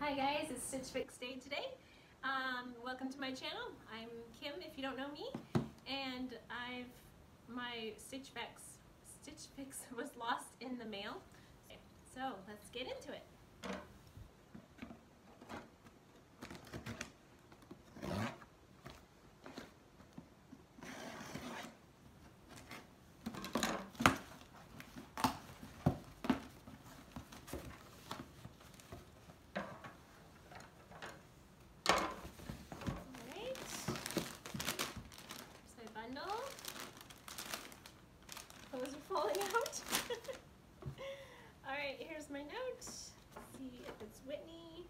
Hi guys, it's Stitch Fix Day today. Welcome to my channel. I'm Kim if you don't know me, and my Stitch Fix was lost in the mail. So let's get into it. Bundle. Clothes are falling out. Alright, here's my note. Let's see if it's Whitney.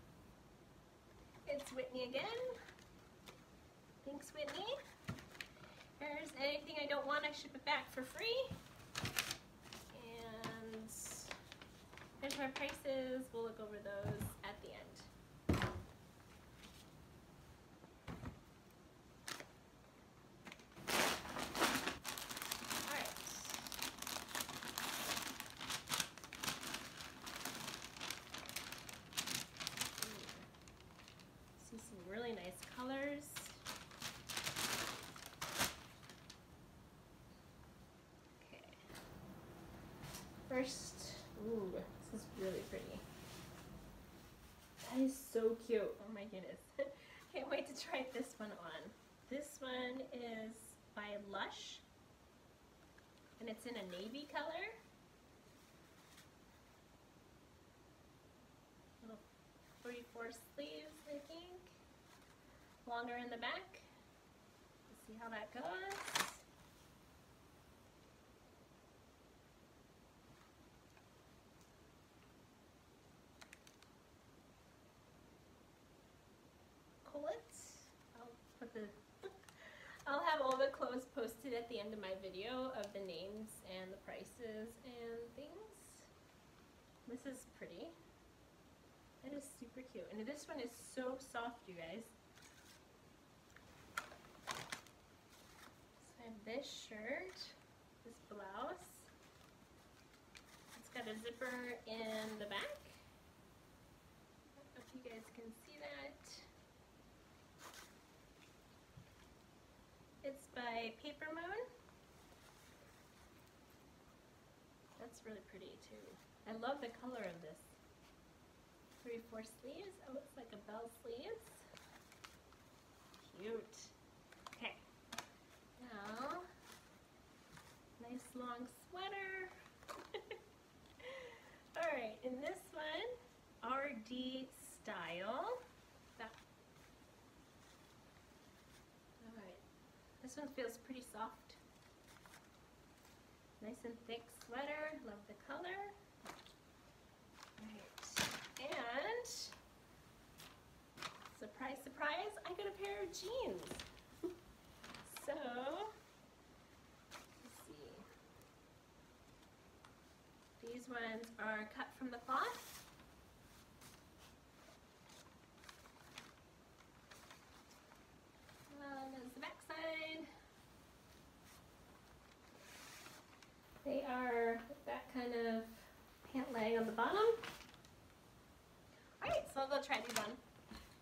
It's Whitney again. Thanks, Whitney. Here's anything I don't want, I ship it back for free. And here's my prices. We'll look over those at the end. Really nice colors. Okay. First, ooh, this is really pretty. That is so cute. Oh my goodness. Can't wait to try this one on. This one is by Lush, and it's in a navy color. Little 44 sleeves, I think. Longer in the back. Let's see how that goes. I'll have all the clothes posted at the end of my video of the names and the prices and things. This is pretty. That is super cute. And this one is so soft, you guys. This shirt, this blouse. It's got a zipper in the back. I don't know if you guys can see that. It's by Paper Moon. That's really pretty too. I love the color of this. 3/4 sleeves. Oh, it's like a bell sleeves. Cute. Okay. Now, nice long sweater. Alright, in this one, RD Style. Alright, this one feels pretty soft. Nice and thick sweater. Love the color. Alright, and surprise, surprise, I got a pair of jeans. So, let's see. These ones are cut from the cloth. There's the back side. They are that kind of pant leg on the bottom. Alright, so I'll go try these on.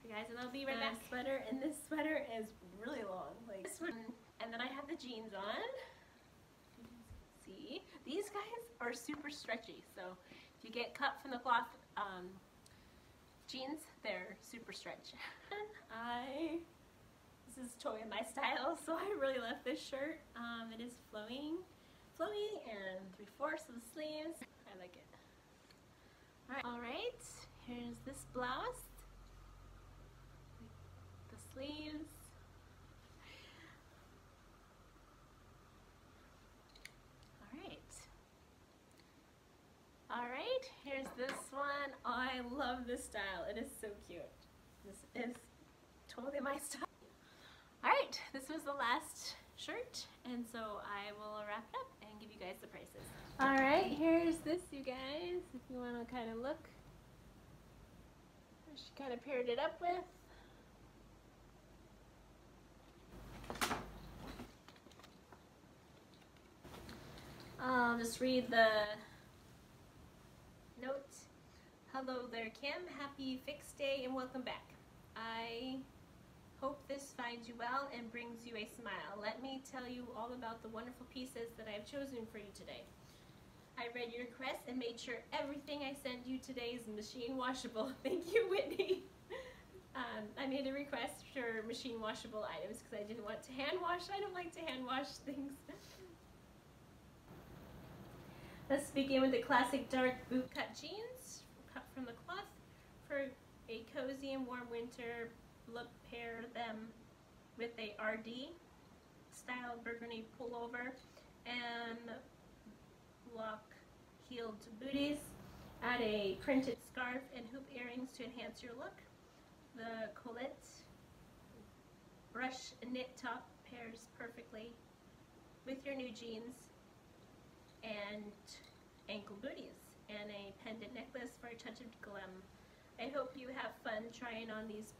Guys, and I'll be right back. Sweater, and this sweater is really long, like this one, and then I have the jeans on. See, these guys are super stretchy, so if you get cut from the cloth jeans, they're super stretchy. This is totally my style, so I really love this shirt. It is flowy and 3/4 of the sleeves. I like it. All right, here's this blouse. Sleeves. Alright, here's this one. Oh, I love this style. It is so cute. This is totally my style. Alright, this was the last shirt, and so I will wrap it up and give you guys the prices. Alright, here's this, you guys, if you want to kind of look. She kind of paired it up with. I'll just read the note. Hello there, Kim. Happy Fix Day and welcome back. I hope this finds you well and brings you a smile. Let me tell you all about the wonderful pieces that I've chosen for you today. I read your request and made sure everything I sent you today is machine washable. Thank you, Whitney. I made a request for machine washable items because I didn't want to hand wash. I don't like to hand wash things. Let's begin with the classic dark bootcut jeans, cut from the cloth. For a cozy and warm winter look, pair them with a RD style burgundy pullover and lock-heeled booties. Add a printed scarf and hoop earrings to enhance your look. The Colette brush knit top pairs perfectly with your new jeans and ankle booties and a pendant necklace for a touch of glam. I hope you have fun trying on these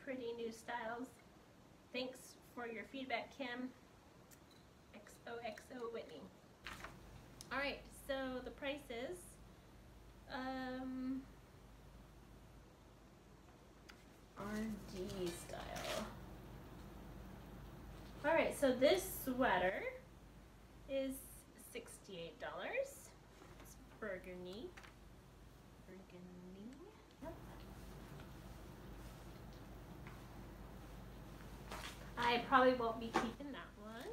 pretty new styles. Thanks for your feedback, Kim. XOXO Whitney. Alright, so the prices. RD style. Alright, so this sweater is $68. It's burgundy. Yep. I probably won't be keeping that one.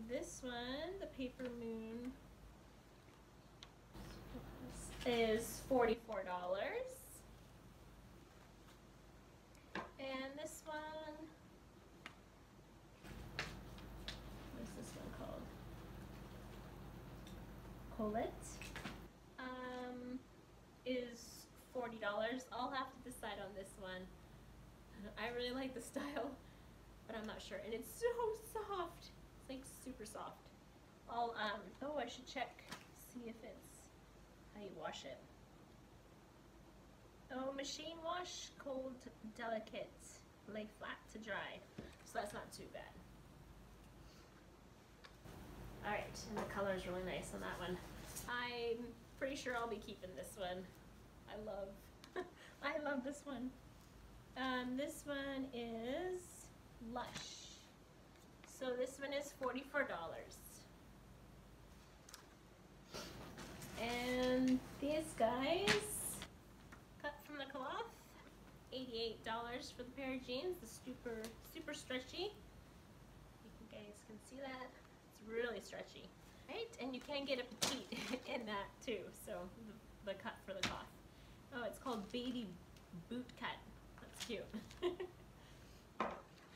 This one, the Paper Moon, is $44. And this one, what's this one called? Colette, is $40. I'll have to decide on this one. I really like the style, but I'm not sure. And it's so soft. It's like super soft. I'll, oh, I should check, see if it's how you wash it. Oh, machine wash, cold, delicate, lay flat to dry. So that's not too bad. Alright, and the color is really nice on that one. I'm pretty sure I'll be keeping this one. I love this one. This one is Lush. So this one is $44. And these guys, cut from the cloth, $88 for the pair of jeans. The super stretchy. You guys can see that. It's really stretchy. Right? And you can get a petite in that too. So the cut for the cloth. Oh, it's called Baby Boot Cut. That's cute.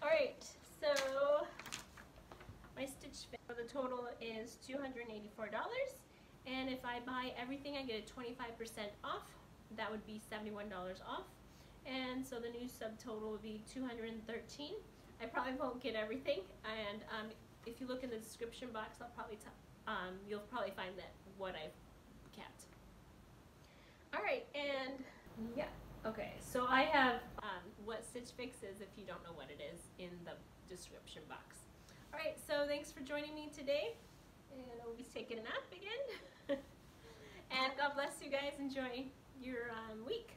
Alright, so my stitch fit for the total is $284. And if I buy everything, I get a 25% off. That would be $71 off. And so the new subtotal would be $213. I probably won't get everything. And if you look in the description box, I'll probably you'll probably find that what I've kept. Alright, and yeah, okay, so I have what Stitch Fix is if you don't know what it is in the description box. Alright, so thanks for joining me today, and I'll be taking a nap again. And God bless you guys. Enjoy your week.